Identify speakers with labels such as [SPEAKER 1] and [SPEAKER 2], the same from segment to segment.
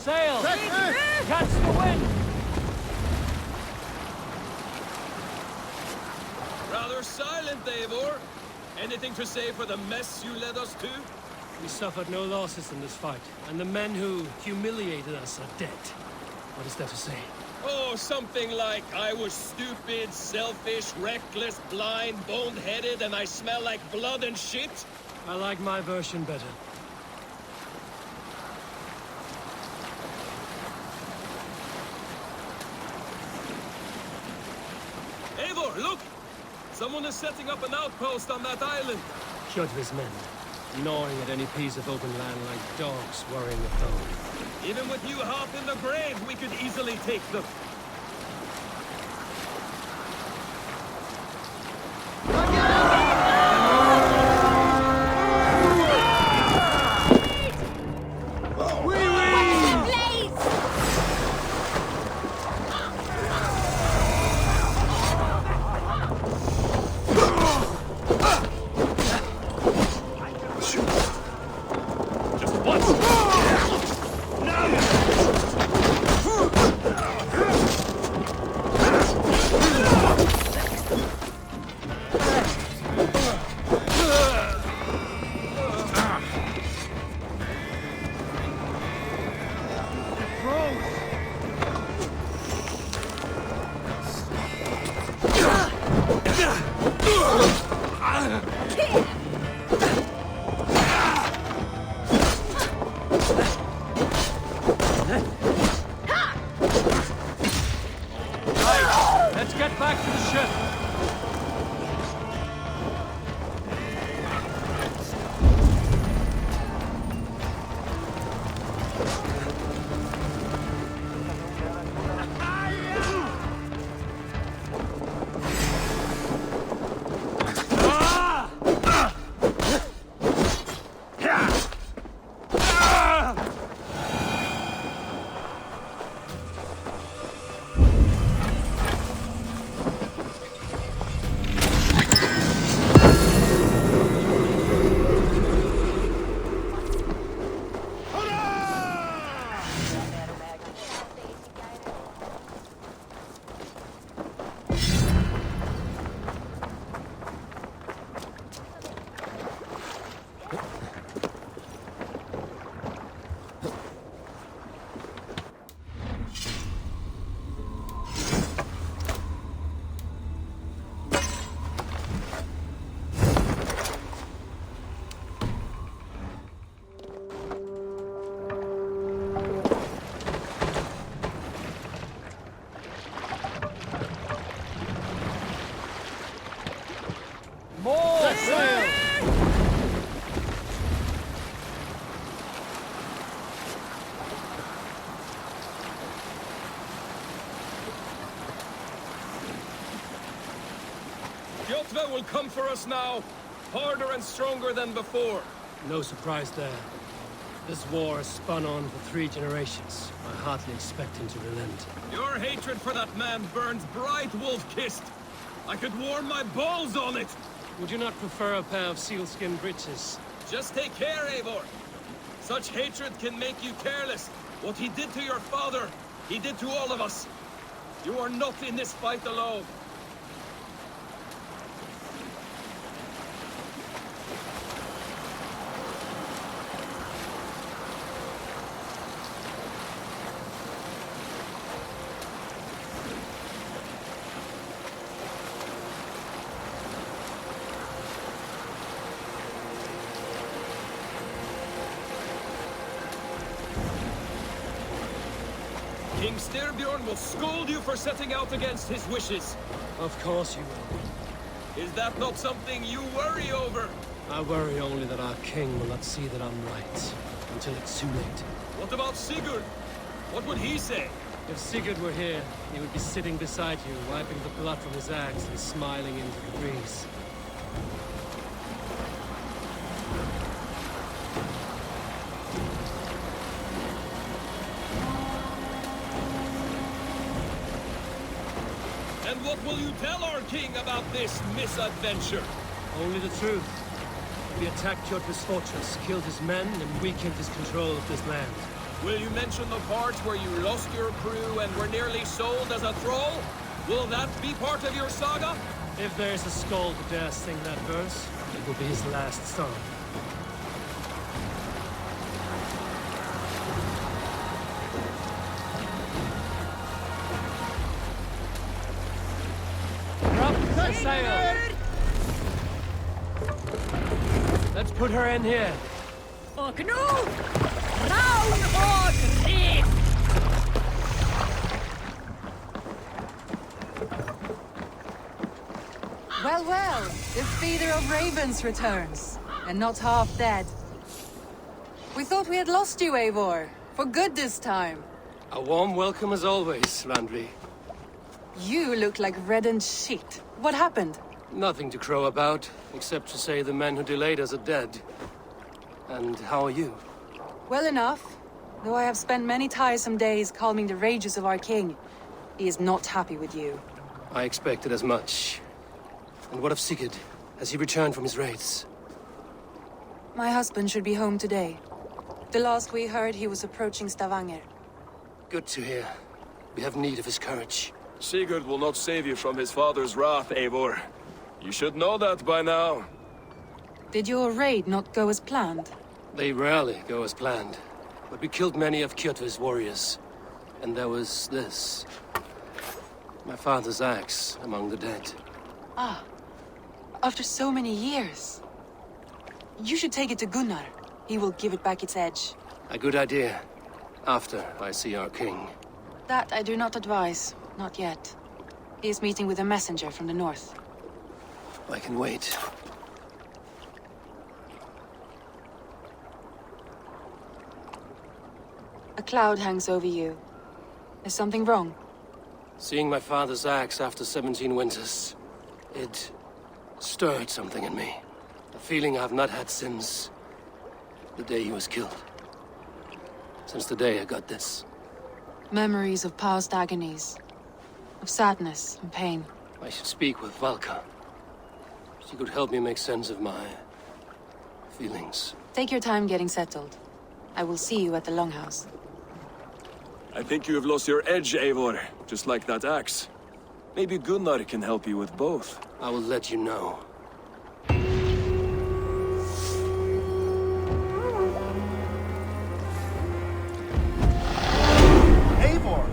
[SPEAKER 1] sail! Catch the wind!
[SPEAKER 2] Rather silent, Eivor. Anything to say for the mess you led us to?
[SPEAKER 1] We suffered no losses in this fight, and the men who humiliated us are dead. What is there to say?
[SPEAKER 2] Oh, something like, I was stupid, selfish, reckless, blind, bone-headed, and I smell like blood and shit?
[SPEAKER 1] I like my version better.
[SPEAKER 2] Eivor, look! Someone is setting up an outpost on that island.
[SPEAKER 1] Kjotve's men, gnawing at any piece of open land like dogs worrying a bone.
[SPEAKER 2] Even with you half in the grave, we could easily take them.
[SPEAKER 1] Let's get back to the ship. More sail!
[SPEAKER 2] Kjotve will come for us now, harder and stronger than before.
[SPEAKER 1] No surprise there. This war has spun on for 3 generations. I hardly expect him to relent.
[SPEAKER 2] Your hatred for that man burns bright wolf-kissed. I could warm my balls on it.
[SPEAKER 1] Would you not prefer a pair of sealskin breeches?
[SPEAKER 2] Just take care, Eivor. Such hatred can make you careless. What he did to your father, he did to all of us. You are not in this fight alone. King Styrbjorn will scold you for setting out against his wishes.
[SPEAKER 1] Of course you will.
[SPEAKER 2] Is that not something you worry over?
[SPEAKER 1] I worry only that our king will not see that I'm right, until it's too late.
[SPEAKER 2] What about Sigurd? What would he say?
[SPEAKER 1] If Sigurd were here, he would be sitting beside you, wiping the blood from his axe and smiling into the breeze.
[SPEAKER 2] And what will you tell our king about this misadventure?
[SPEAKER 1] Only the truth. We attacked Kjotve's fortress, killed his men, and weakened his control of this land.
[SPEAKER 2] Will you mention the part where you lost your crew and were nearly sold as a thrall? Will that be part of your saga?
[SPEAKER 1] If there's a skull to dare sing that verse, it will be his last song. Drop the sail! Let's put her in here.
[SPEAKER 3] Och nu! Round och red!
[SPEAKER 4] Well, well, the feeder of ravens returns, and not half dead. We thought we had lost you, Eivor, for good this time.
[SPEAKER 1] A warm welcome as always, Randvi.
[SPEAKER 4] You look like reddened shit. What happened?
[SPEAKER 1] Nothing to crow about, except to say the men who delayed us are dead. And how are you?
[SPEAKER 4] Well enough, though I have spent many tiresome days calming the rages of our king. He is not happy with you.
[SPEAKER 1] I expected as much. And what of Sigurd? Has he returned from his raids?
[SPEAKER 4] My husband should be home today. The last we heard, he was approaching Stavanger.
[SPEAKER 1] Good to hear. We have need of his courage.
[SPEAKER 2] Sigurd will not save you from his father's wrath, Eivor. You should know that by now.
[SPEAKER 4] Did your raid not go as planned?
[SPEAKER 1] They rarely go as planned. But we killed many of Kjotve's warriors. And there was this. My father's axe among the dead.
[SPEAKER 4] Ah, after so many years. You should take it to Gunnar. He will give it back its edge.
[SPEAKER 1] A good idea. After I see our king.
[SPEAKER 4] That I do not advise. Not yet. He is meeting with a messenger from the north.
[SPEAKER 1] I can wait.
[SPEAKER 4] A cloud hangs over you. Is something wrong?
[SPEAKER 1] Seeing my father's axe after 17 winters, it stirred something in me. A feeling I've not had since the day he was killed. Since the day I got this.
[SPEAKER 4] Memories of past agonies. Of sadness and pain.
[SPEAKER 1] I should speak with Valka. She could help me make sense of my feelings.
[SPEAKER 4] Take your time getting settled. I will see you at the Longhouse.
[SPEAKER 2] I think you have lost your edge, Eivor, just like that axe. Maybe Gunnar can help you with both.
[SPEAKER 1] I will let you know.
[SPEAKER 5] Eivor,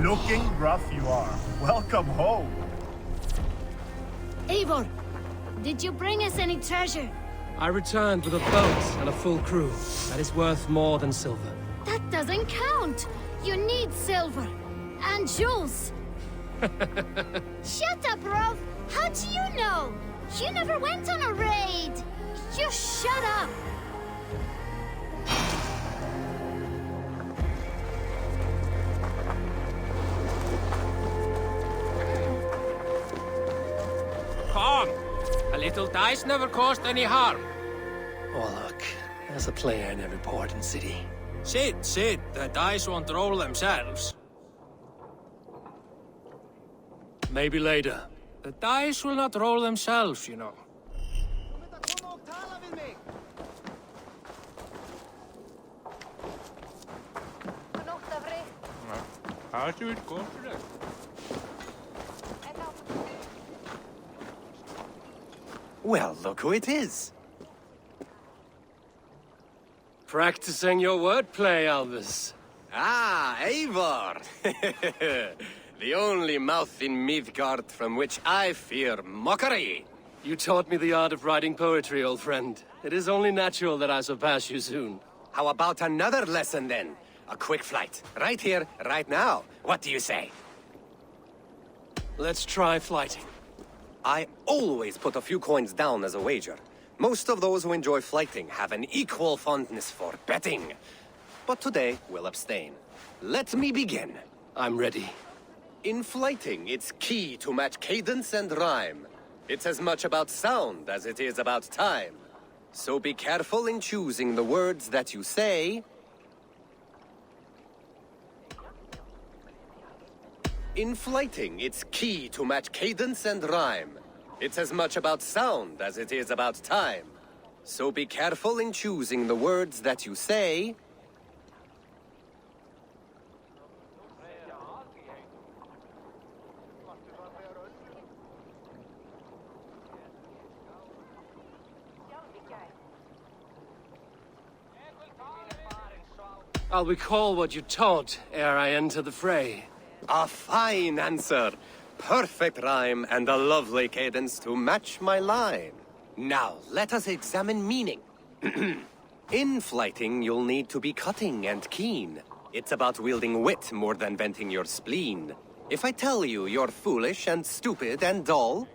[SPEAKER 5] looking rough you are. Welcome home.
[SPEAKER 3] Eivor, did you bring us any treasure?
[SPEAKER 1] I returned with a boat and a full crew. That is worth more than silver.
[SPEAKER 3] That doesn't count. You need silver. And jewels. Shut up, Rolf. How do you know? You never went on a raid. Just shut up.
[SPEAKER 6] Come! A little dice never caused any harm.
[SPEAKER 1] Oh, look. There's a player in every port and city.
[SPEAKER 6] Sit. The dice won't roll themselves.
[SPEAKER 1] Maybe later.
[SPEAKER 6] The dice will not roll themselves, you know.
[SPEAKER 7] Well, look who it is.
[SPEAKER 1] Practicing your wordplay, Albus.
[SPEAKER 7] Ah, Eivor! The only mouth in Midgard from which I fear mockery.
[SPEAKER 1] You taught me the art of writing poetry, old friend. It is only natural that I surpass you soon.
[SPEAKER 7] How about another lesson then? A quick flight. Right here, right now. What do you say?
[SPEAKER 1] Let's try flyting.
[SPEAKER 7] I always put a few coins down as a wager. Most of those who enjoy flyting have an equal fondness for betting. But today, we'll abstain. Let me begin.
[SPEAKER 1] I'm ready.
[SPEAKER 7] In flyting, it's key to match cadence and rhyme. It's as much about sound as it is about time. So be careful in choosing the words that you say. In flyting, it's key to match cadence and rhyme. It's as much about sound as it is about time. So be careful in choosing the words that you say.
[SPEAKER 1] I'll recall what you taught ere I enter the fray.
[SPEAKER 7] A fine answer. Perfect rhyme and a lovely cadence to match my line. Now, let us examine meaning. In flyting, you'll need to be cutting and keen. It's about wielding wit more than venting your spleen. If I tell you you're foolish and stupid and dull,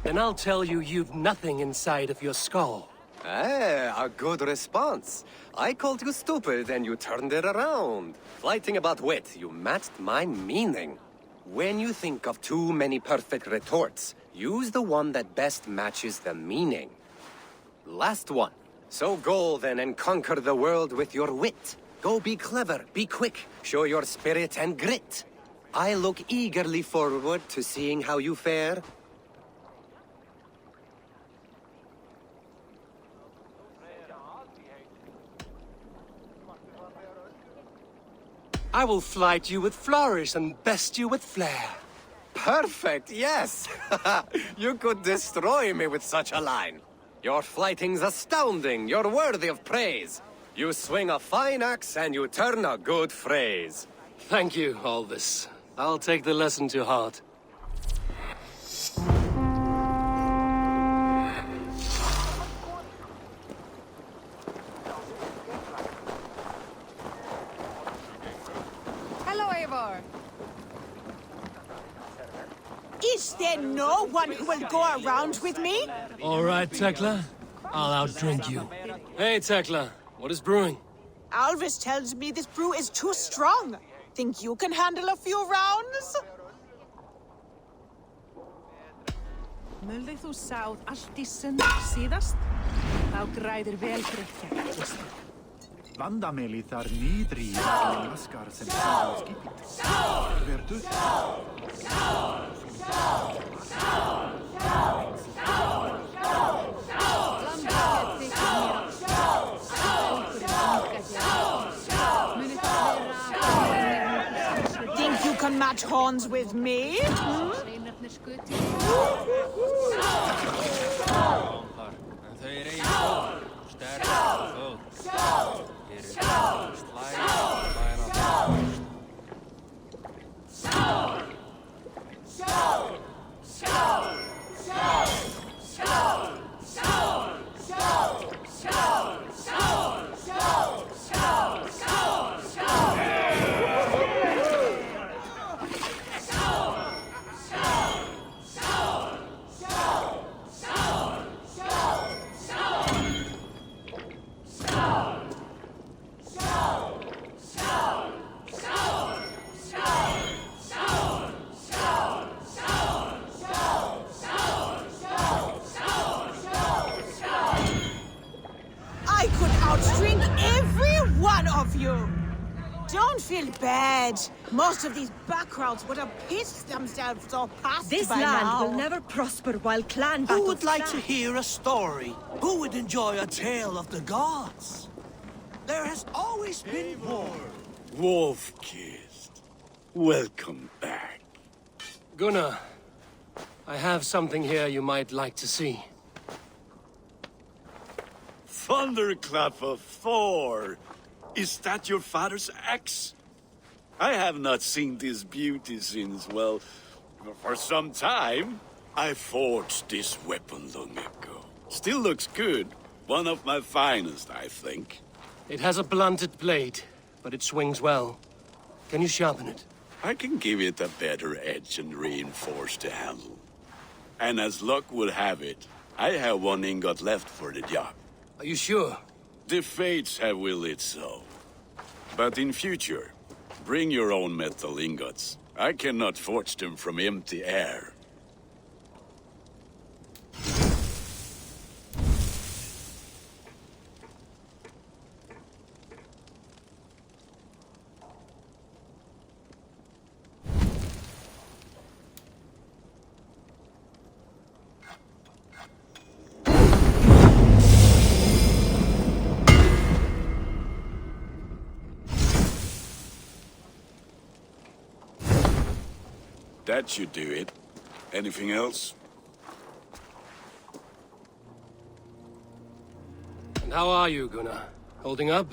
[SPEAKER 1] then I'll tell you you've nothing inside of your skull.
[SPEAKER 7] a good response. I called you stupid and you turned it around. Flyting about wit, you matched my meaning. When you think of too many perfect retorts, use the one that best matches the meaning. Last one. So go then and conquer the world with your wit. Go be clever, be quick, show your spirit and grit. I look eagerly forward to seeing how you fare.
[SPEAKER 1] I will flight you with flourish and best you with flair.
[SPEAKER 7] Perfect, yes! You could destroy me with such a line. Your flyting's astounding, you're worthy of praise. You swing a fine axe and you turn a good phrase.
[SPEAKER 1] Thank you, Alvis. I'll take the lesson to heart.
[SPEAKER 4] Hello, Eivor.
[SPEAKER 8] Is there no one who will go around with me?
[SPEAKER 1] All right, Tekla. I'll outdrink you. Hey, Tekla. What is brewing?
[SPEAKER 8] Alvis tells me this brew is too strong. Think you can handle a few rounds?
[SPEAKER 9] Mulðið þú sáð allt í sund síðast? Þá græðir vel drykkja.
[SPEAKER 5] Vandameli þar nýdri í laskar sem sáðu skipið. Verdu?
[SPEAKER 8] Think you can match horns with me? Hmm? I could outstring every one of you! Don't feel bad. Most of these backgrounds would have pissed themselves off past
[SPEAKER 9] This
[SPEAKER 8] by
[SPEAKER 9] land
[SPEAKER 8] now.
[SPEAKER 9] will never prosper while clan
[SPEAKER 10] Who
[SPEAKER 9] battles
[SPEAKER 10] would like to
[SPEAKER 9] stand.
[SPEAKER 10] hear a story? Who would enjoy a tale of the gods? There has always been war.
[SPEAKER 11] Wolf-kissed. Welcome back.
[SPEAKER 1] Gunnar, I have something here you might like to see.
[SPEAKER 11] Thunderclap of Thor! Is that your father's axe? I have not seen this beauty since, well, for some time. I forged this weapon long ago. Still looks good. One of my finest, I think.
[SPEAKER 1] It has a blunted blade, but it swings well. Can you sharpen it?
[SPEAKER 11] I can give it a better edge and reinforce the handle. And as luck would have it, I have one ingot left for the job.
[SPEAKER 1] Are you sure?
[SPEAKER 11] The fates have willed it so. But in future, bring your own metal ingots. I cannot forge them from empty air. That should do it. Anything else?
[SPEAKER 1] And how are you, Gunnar? Holding up?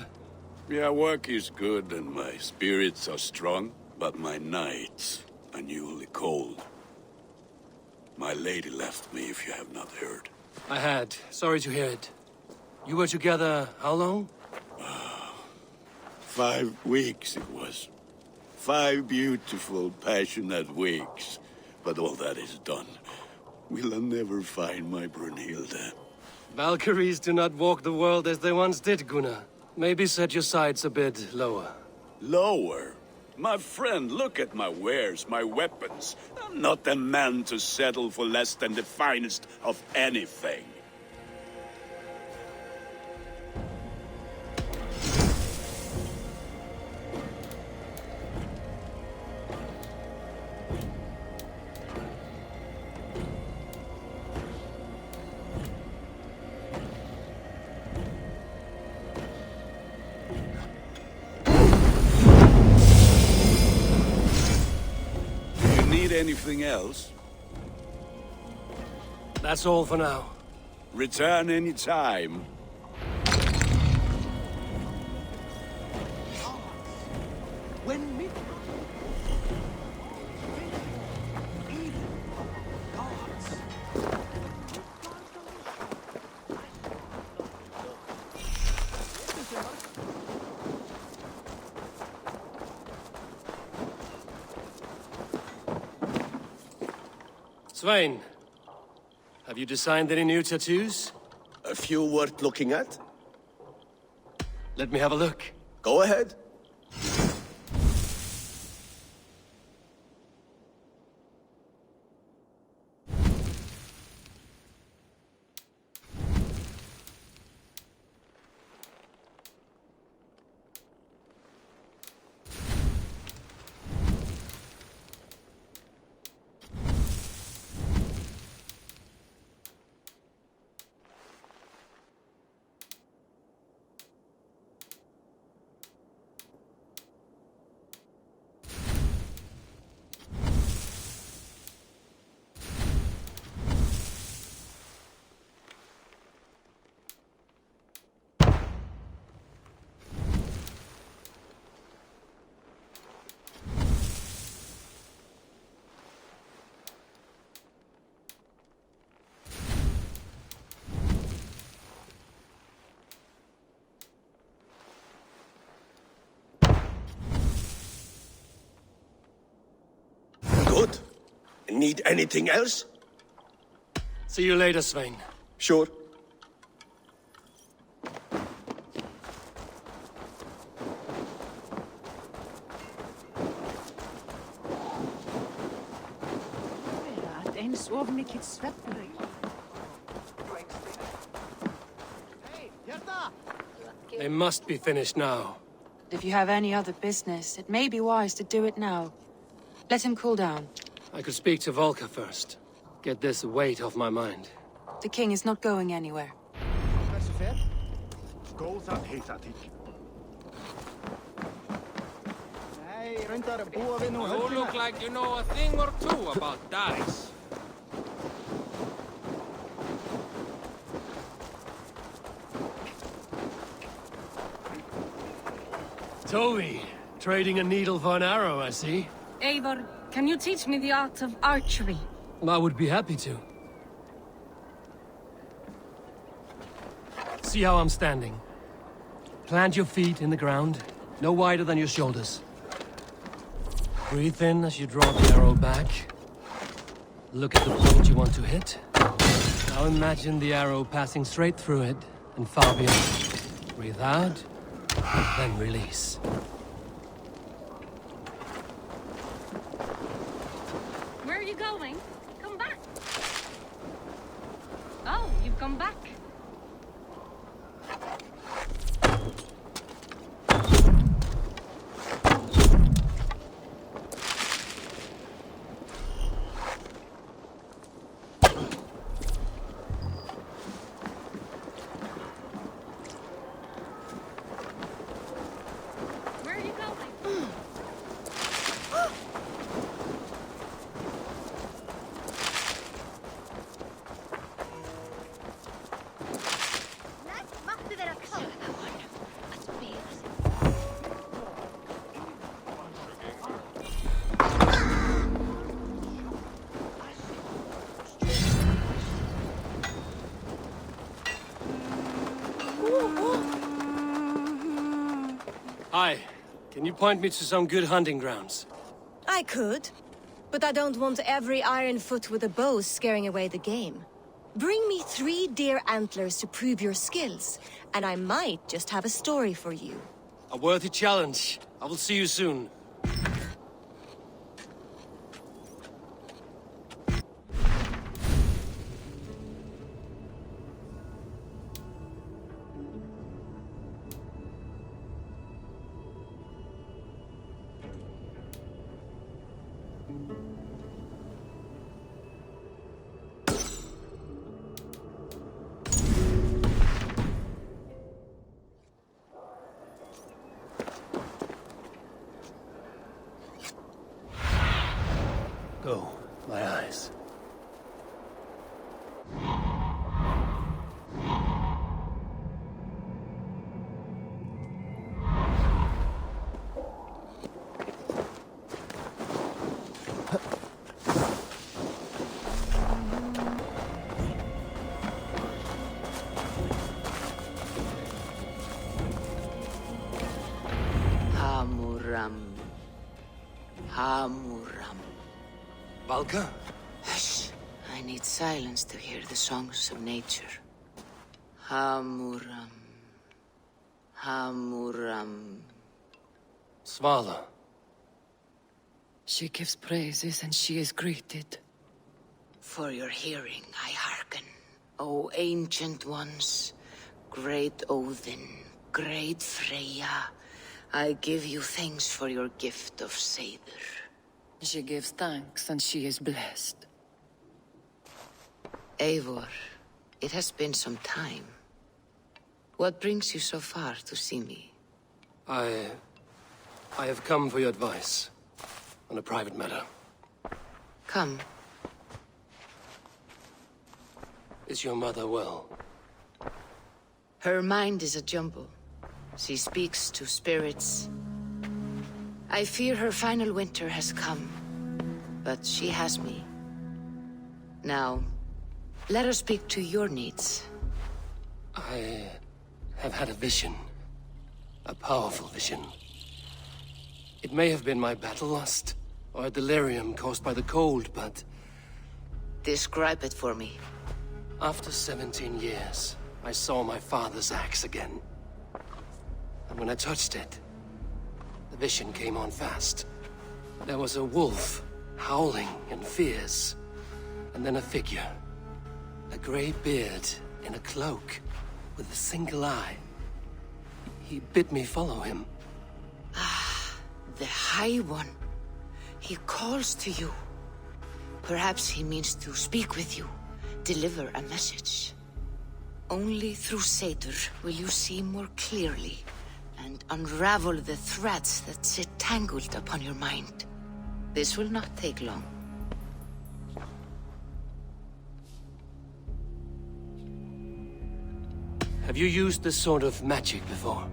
[SPEAKER 11] Yeah, work is good and my spirits are strong, but my nights are newly cold. My lady left me, if you have not heard.
[SPEAKER 1] I had. Sorry to hear it. You were together how long?
[SPEAKER 11] 5 weeks it was. 5 beautiful, passionate weeks. But all that is done. Will I never find my Brunhilde?
[SPEAKER 1] Valkyries do not walk the world as they once did, Gunnar. Maybe set your sights a bit lower.
[SPEAKER 11] Lower? My friend, look at my wares, my weapons. I'm not a man to settle for less than the finest of anything. Anything else?
[SPEAKER 1] That's all for now.
[SPEAKER 11] Return any time.
[SPEAKER 10] When me...
[SPEAKER 1] Svein, have you designed any new tattoos?
[SPEAKER 12] A few worth looking at?
[SPEAKER 1] Let me have a look.
[SPEAKER 12] Go ahead. Good. Need anything else?
[SPEAKER 1] See you later, Svein.
[SPEAKER 12] Sure.
[SPEAKER 9] Eins of mikið svefnlaug.
[SPEAKER 1] They must be finished now.
[SPEAKER 4] If you have any other business, it may be wise to do it now. Let him cool down.
[SPEAKER 1] I could speak to Volker first. Get this weight off my mind.
[SPEAKER 4] The king is not going anywhere.
[SPEAKER 5] You
[SPEAKER 6] look like you know a thing or two about dice.
[SPEAKER 1] Toby, trading a needle for an arrow, I see.
[SPEAKER 13] Eivor, can you teach me the art of archery?
[SPEAKER 1] I would be happy to. See how I'm standing. Plant your feet in the ground, no wider than your shoulders. Breathe in as you draw the arrow back. Look at the point you want to hit. Now imagine the arrow passing straight through it and far beyond. Breathe out, then release.
[SPEAKER 13] Where are you going? Come back. Oh, you've come back.
[SPEAKER 1] Hi. Can you point me to some good hunting grounds?
[SPEAKER 14] I could, but I don't want every iron foot with a bow scaring away the game. Bring me 3 deer antlers to prove your skills, and I might just have a story for you.
[SPEAKER 1] A worthy challenge. I will see you soon. Go, my eyes.
[SPEAKER 15] Hamuram. Hamuram.
[SPEAKER 1] Valka?
[SPEAKER 15] Hush. I need silence to hear the songs of nature. Hamuram. Hamuram.
[SPEAKER 1] Svala.
[SPEAKER 15] She gives praises and she is greeted. For your hearing I hearken, O ancient ones, great Odin, great Freya. I give you thanks for your gift of Seder.
[SPEAKER 16] She gives thanks and she is blessed.
[SPEAKER 15] Eivor, it has been some time. What brings you so far to see me?
[SPEAKER 1] I have come for your advice. On a private matter.
[SPEAKER 15] Come.
[SPEAKER 1] Is your mother well?
[SPEAKER 15] Her mind is a jumble. She speaks to spirits. I fear her final winter has come. But she has me. Now, let her speak to your needs.
[SPEAKER 1] I have had a vision. A powerful vision. It may have been my battle lust, or a delirium caused by the cold, but...
[SPEAKER 15] Describe it for me.
[SPEAKER 1] After 17 years, I saw my father's axe again. And when I touched it, the vision came on fast. There was a wolf, howling and fierce. And then a figure. A grey beard in a cloak, with a single eye. He bid me follow him.
[SPEAKER 15] The High One. He calls to you. Perhaps he means to speak with you, deliver a message. Only through Seder will you see more clearly and unravel the threads that sit tangled upon your mind. This will not take long.
[SPEAKER 1] Have you used this sort of magic before?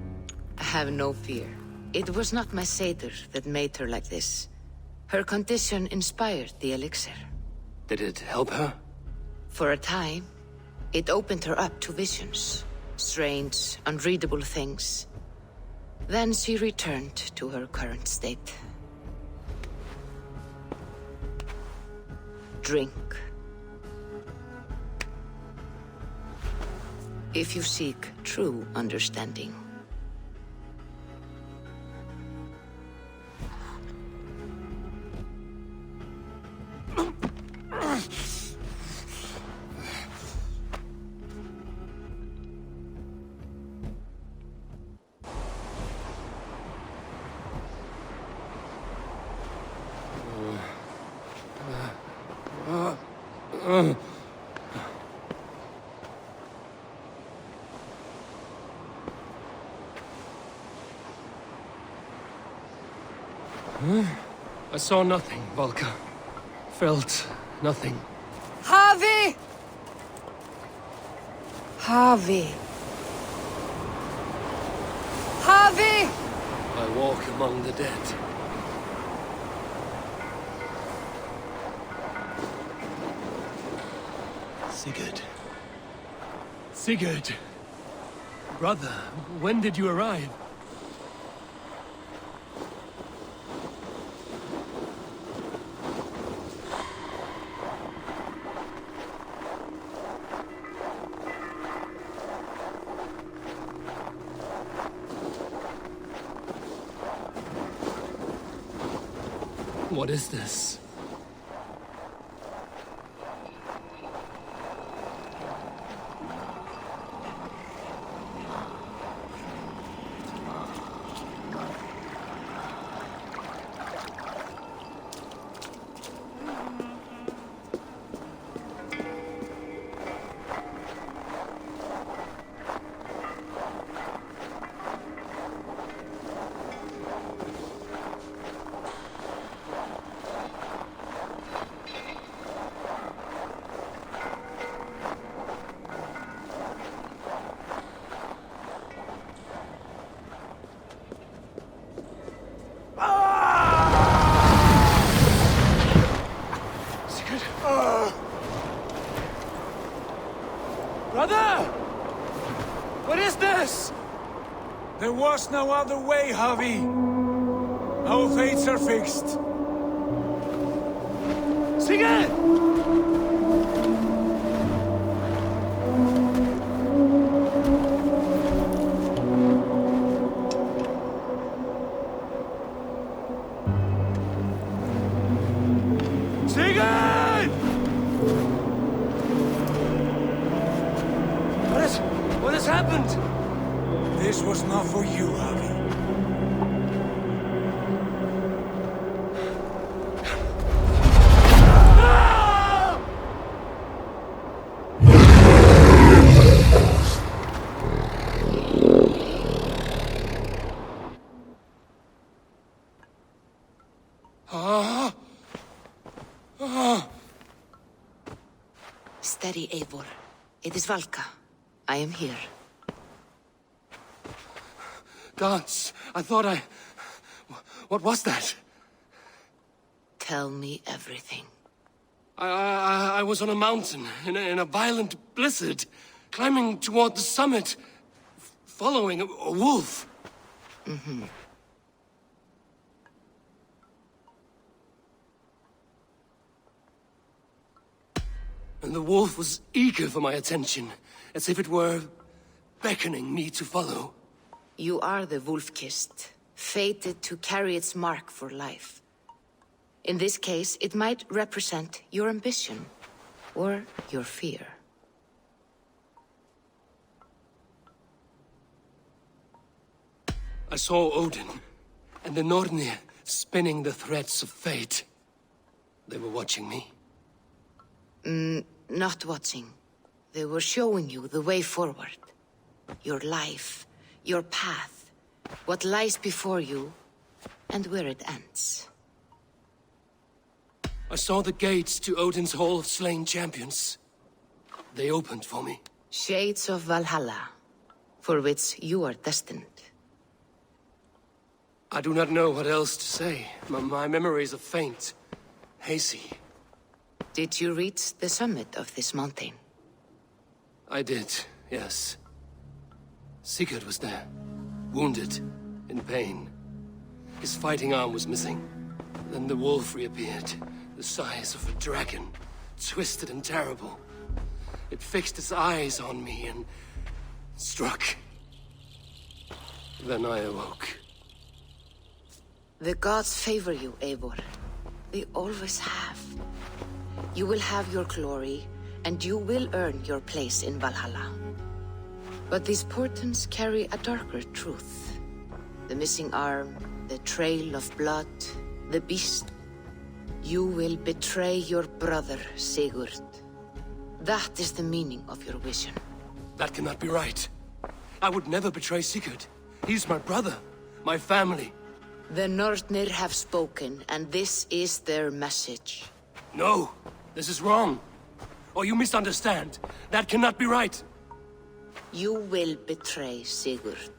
[SPEAKER 15] Have no fear. It was not my Seder that made her like this. Her condition inspired the elixir.
[SPEAKER 1] Did it help her?
[SPEAKER 15] For a time, it opened her up to visions. Strange, unreadable things. Then she returned to her current state. Drink. If you seek true understanding.
[SPEAKER 1] I saw nothing, Valka. Felt nothing.
[SPEAKER 15] Havi! Havi. Havi!
[SPEAKER 1] I walk among the dead. Sigurd. Sigurd! Brother, when did you arrive? What is this?
[SPEAKER 10] Brother!
[SPEAKER 1] What is this?
[SPEAKER 10] There was no other way, Javi. Our fates are fixed.
[SPEAKER 1] Sigurd! What has happened?
[SPEAKER 10] This was not for you, Javi.
[SPEAKER 15] Steady, Eivor. It is Valka. I am here.
[SPEAKER 1] Gods, I thought I... What was that?
[SPEAKER 15] Tell me everything.
[SPEAKER 1] I was on a mountain, in a violent blizzard, climbing toward the summit, following a wolf.
[SPEAKER 15] Mm-hmm.
[SPEAKER 1] And the wolf was eager for my attention, as if it were beckoning me to follow.
[SPEAKER 15] You are the wolf-kissed, fated to carry its mark for life. In this case, it might represent your ambition, or your fear.
[SPEAKER 1] I saw Odin, and the Nornir spinning the threads of fate. They were watching me.
[SPEAKER 15] Not watching. They were showing you the way forward. Your life, your path, what lies before you, and where it ends.
[SPEAKER 1] I saw the gates to Odin's Hall of Slain Champions. They opened for me.
[SPEAKER 15] Shades of Valhalla, for which you are destined.
[SPEAKER 1] I do not know what else to say. My memories are faint, hazy.
[SPEAKER 15] Did you reach the summit of this mountain?
[SPEAKER 1] I did, yes. Sigurd was there, wounded, in pain. His fighting arm was missing. Then the wolf reappeared, the size of a dragon, twisted and terrible. It fixed its eyes on me and struck. Then I awoke.
[SPEAKER 15] The gods favor you, Eivor. They always have. You will have your glory, and you will earn your place in Valhalla. But these portents carry a darker truth. The missing arm, the trail of blood, the beast. You will betray your brother, Sigurd. That is the meaning of your vision.
[SPEAKER 1] That cannot be right. I would never betray Sigurd. He's my brother, my family.
[SPEAKER 15] The Nornir have spoken, and this is their message.
[SPEAKER 1] No, this is wrong. Or you misunderstand. That cannot be right.
[SPEAKER 15] You will betray Sigurd.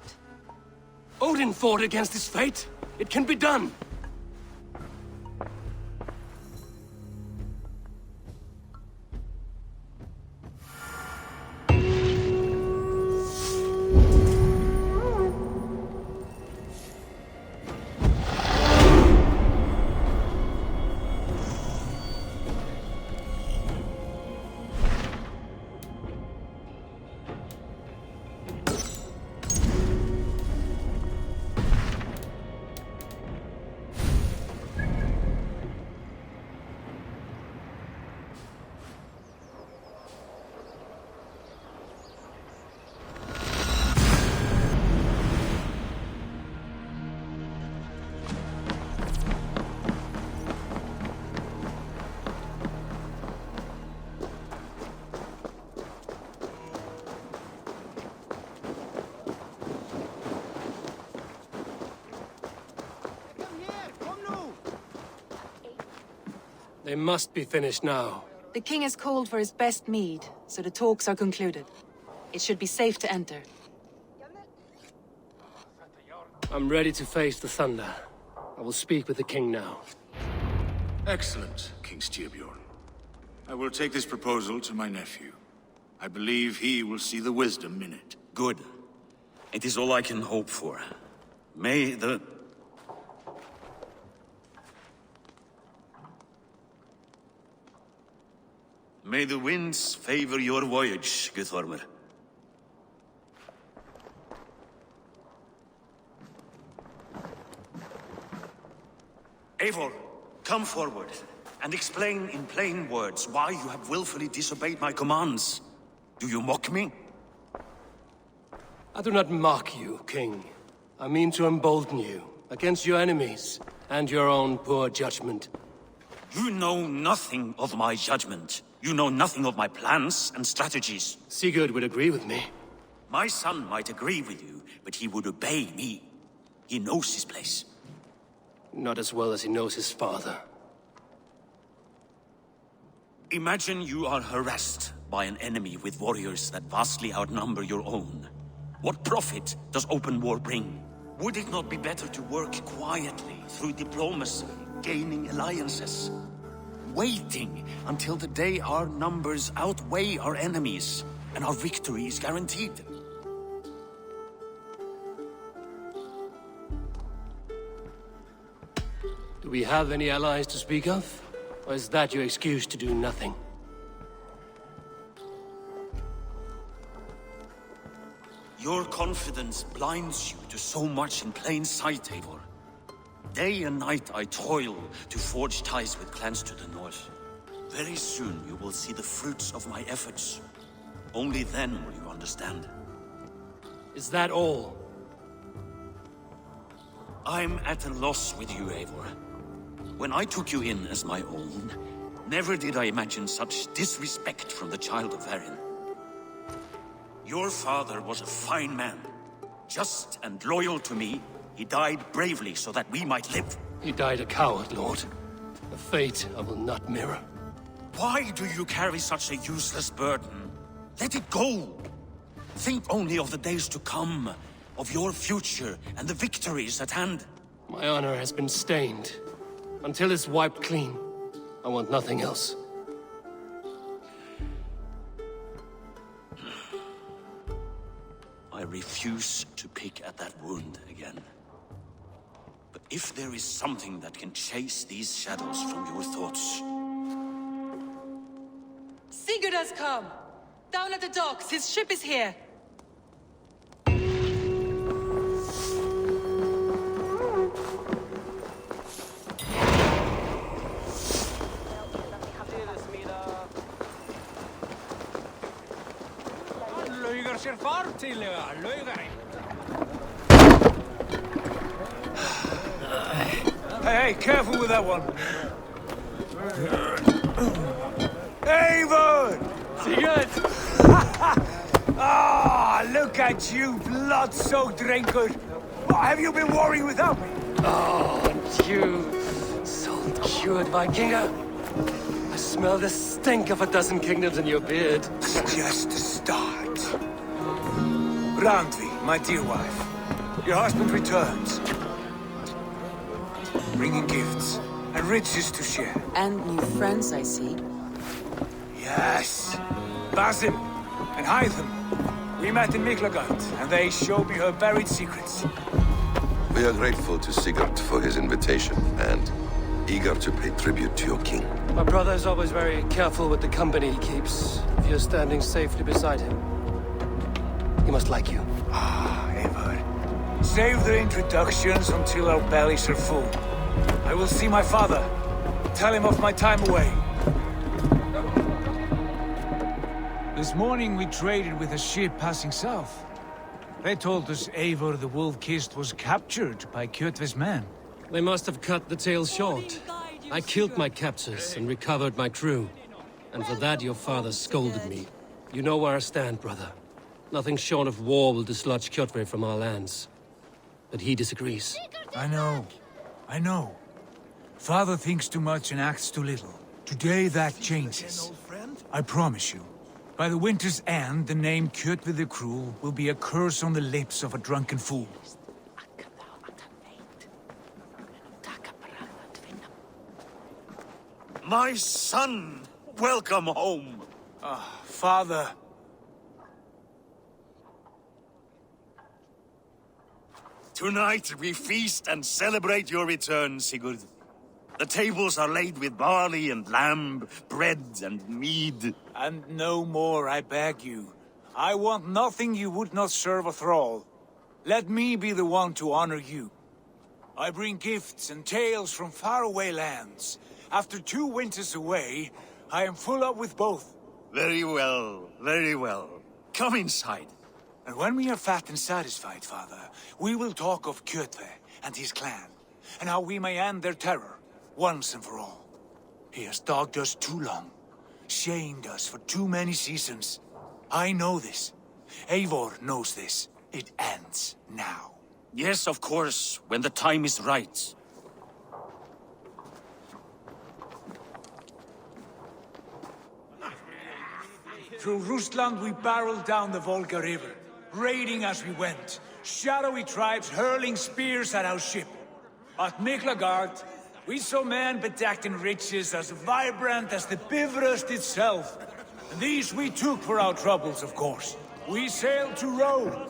[SPEAKER 1] Odin fought against his fate. It can be done. They must be finished now.
[SPEAKER 4] The king has called for his best mead, so the talks are concluded. It should be safe to enter.
[SPEAKER 1] I'm ready to face the thunder. I will speak with the king now.
[SPEAKER 17] Excellent, King Styrbjorn. I will take this proposal to my nephew. I believe he will see the wisdom in it.
[SPEAKER 18] Good. It is all I can hope for. May the winds favor your voyage, Guthormer. Eivor, come forward and explain in plain words why you have willfully disobeyed my commands. Do you mock me?
[SPEAKER 1] I do not mock you, King. I mean to embolden you against your enemies and your own poor judgment.
[SPEAKER 18] You know nothing of my judgment. You know nothing of my plans and strategies.
[SPEAKER 1] Sigurd would agree with me.
[SPEAKER 18] My son might agree with you, but he would obey me. He knows his place.
[SPEAKER 1] Not as well as he knows his father.
[SPEAKER 18] Imagine you are harassed by an enemy with warriors that vastly outnumber your own. What profit does open war bring? Would it not be better to work quietly through diplomacy, gaining alliances? Waiting until the day our numbers outweigh our enemies and our victory is guaranteed.
[SPEAKER 1] Do we have any allies to speak of? Or is that your excuse to do nothing?
[SPEAKER 18] Your confidence blinds you to so much in plain sight, Eivor. Day and night I toil to forge ties with clans to the north. Very soon you will see the fruits of my efforts. Only then will you understand.
[SPEAKER 1] Is that all?
[SPEAKER 18] I'm at a loss with you, Eivor. When I took you in as my own, never did I imagine such disrespect from the child of Varin. Your father was a fine man. Just and loyal to me, he died bravely so that we might live.
[SPEAKER 1] He died a coward, Lord. A fate I will not mirror.
[SPEAKER 18] Why do you carry such a useless burden? Let it go! Think only of the days to come, of your future and the victories at hand.
[SPEAKER 1] My honor has been stained. Until it's wiped clean, I want nothing else.
[SPEAKER 18] I refuse to pick at that wound again. But if there is something that can chase these shadows from your thoughts...
[SPEAKER 4] Sigurd has come! Down at the docks, his ship is here!
[SPEAKER 6] Sér fartíðlega, laugari.
[SPEAKER 10] Hey, careful with that one. Eivor!
[SPEAKER 1] Sigurd!
[SPEAKER 10] Ah, look at you, blood-soaked drunkard. What have you been worrying without me?
[SPEAKER 1] Oh, and you, salt-cured Vikinger. I smell the stink of a dozen kingdoms in your beard.
[SPEAKER 10] It's just the start. Randvi, my dear wife, your husband returns. Bringing gifts and riches to share.
[SPEAKER 15] And new friends, I see.
[SPEAKER 10] Yes. Basim and Hytham. We met in Miklagard, and they showed me her buried secrets.
[SPEAKER 19] We are grateful to Sigurd for his invitation, and eager to pay tribute to your king.
[SPEAKER 1] My brother is always very careful with the company he keeps. If you're standing safely beside him, he must like you.
[SPEAKER 10] Ah, Eivor. Save the introductions until our bellies are full. I will see my father. Tell him of my time away.
[SPEAKER 20] This morning we traded with a ship passing south. They told us Eivor the Wolf-Kissed was captured by Kjotve's men.
[SPEAKER 1] They must have cut the tale short. I killed my captors and recovered my crew. And for that your father scolded me. You know where I stand, brother. Nothing short of war will dislodge Kjotve from our lands. But he disagrees.
[SPEAKER 20] I know. Father thinks too much and acts too little. Today that changes. I promise you. By the winter's end, the name Kjotve the Cruel will be a curse on the lips of a drunken fool.
[SPEAKER 11] My son! Welcome home!
[SPEAKER 20] Father.
[SPEAKER 11] Tonight we feast and celebrate your return, Sigurd. The tables are laid with barley and lamb, bread and mead.
[SPEAKER 20] And no more, I beg you. I want nothing you would not serve a thrall. Let me be the one to honor you. I bring gifts and tales from faraway lands. After 2 winters away, I am full up with both.
[SPEAKER 11] Very well, very well. Come inside.
[SPEAKER 20] And when we are fat and satisfied, Father, we will talk of Kjotve and his clan, and how we may end their terror, once and for all. He has dogged us too long, shamed us for too many seasons. I know this. Eivor knows this. It ends now.
[SPEAKER 18] Yes, of course, when the time is right.
[SPEAKER 20] Through Rusland we barreled down the Volga River, raiding as we went, shadowy tribes hurling spears at our ship. At Miklagard, we saw men bedecked in riches as vibrant as the Bifrost itself. And these we took for our troubles, of course. We sailed to Rome,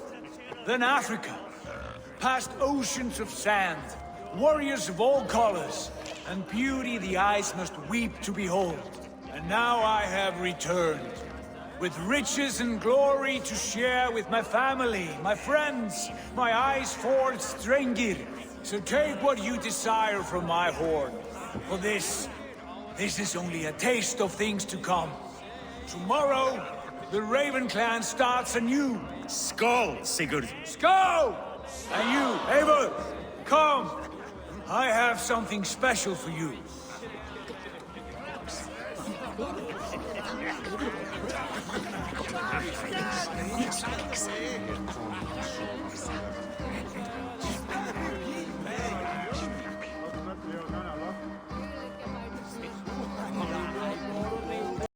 [SPEAKER 20] then Africa, past oceans of sand, warriors of all colors, and beauty the eyes must weep to behold. And now I have returned, with riches and glory to share with my family, my friends, my eyes-forged Strengir. So take what you desire from my hoard. For this is only a taste of things to come. Tomorrow, the Raven clan starts anew.
[SPEAKER 11] Skål, Sigurd.
[SPEAKER 20] Skål! And you, Eivor, come. I have something special for you.